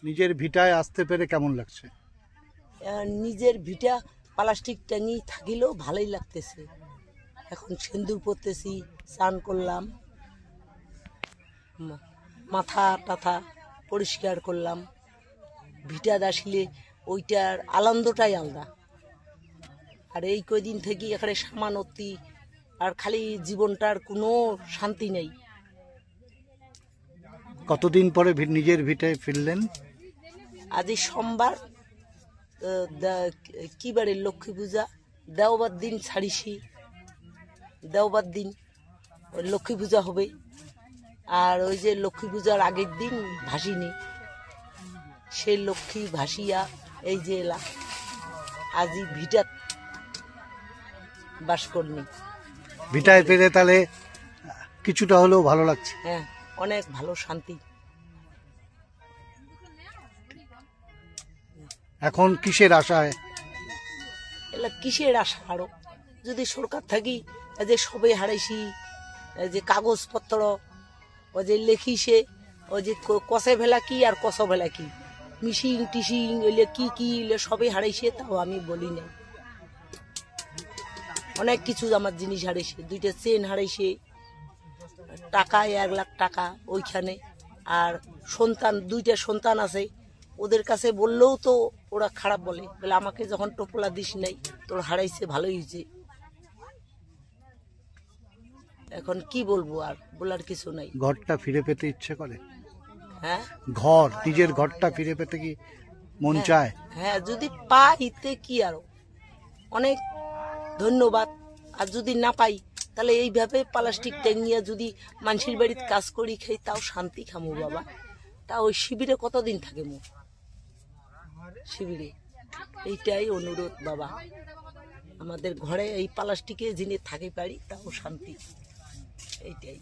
নিজের ভিটায় আসতে পেরে কেমন লাগছে? নিজের ভিটা প্লাস্টিক টাঙি থাকিলেও ভালোই লাগতেছে। এখন সিঁদুর পরতেছি, স্নান করলাম, মাথা টাথা পরিষ্কার করলাম। ভিটা আসলে ওইটার আনন্দটাই আলাদা। আর এই কয়দিন থেকে এখানে সামানতি আর খালি জীবনটার কোনো শান্তি নেই। কতদিন পরে নিজের ভিটায় ফিরলেন? আজ এই সোমবার, কি বারে লক্ষ্মী পূজা, দেওবার দিন ছাড়িছি, দেওবার দিন ওই লক্ষ্মী পূজা হবে। আর ওই যে লক্ষ্মী পূজার আগের দিন ভাসিনি, সেই লক্ষ্মী ভাসিয়া এই যে এলা আজই ভিটা বাস করনি। ভিটায় ফিরে তাহলে কিছুটা হলেও ভালো লাগছে? হ্যাঁ, অনেক ভালো, শান্তি। এখন কিসের আশায়? এলা কিসের আশা আরো? যদি সরকার থাকি, এই যে সবে হারাইছি, এই যে কাগজপত্র, ওই যে লেখিছে, ওই যে কষে ভেলা কি আর কষ ভেলা কি, মিশিং টিশিং এলে কি কি এলে সবে হারাইছে, তাও আমি বলি নাই। অনেক কিছু আমার জিনিস হারাইছে, 2টা চেন হারাইছে, টাকা 1 লাখ টাকা ওইখানে। আর সন্তান, 2টা সন্তান আছে, ওদের কাছে বললেও তো ওরা খারাপ বলে, বলে আমাকে যখন টোপলা দিস নাই, তোর হারাইছে, ভালোই হয়েছে। এখন কি বলবো, আর বলার কিছু নাই। ঘরটা ফিরে পেতে ইচ্ছে করে? হ্যাঁ, ঘর, নিজের ঘরটা ফিরে পেতে কি মন চায়? হ্যাঁ, যদি পাইতে কি আরো অনেক ধন্যবাদ। আর যদি না পাই, তাহলে এইভাবে প্লাস্টিক টেঙ্গিয়া যদি মানুষের বাড়িতে কাজ করি খাই, তাও শান্তি খামু বাবা। তা ওই শিবিরে কতদিন থাকে মু শিবিরে? এইটাই অনুরোধ বাবা, আমাদের ঘরে এই প্লাস্টিকে যিনি থাকে পারি, তাও শান্তি, এইটাই।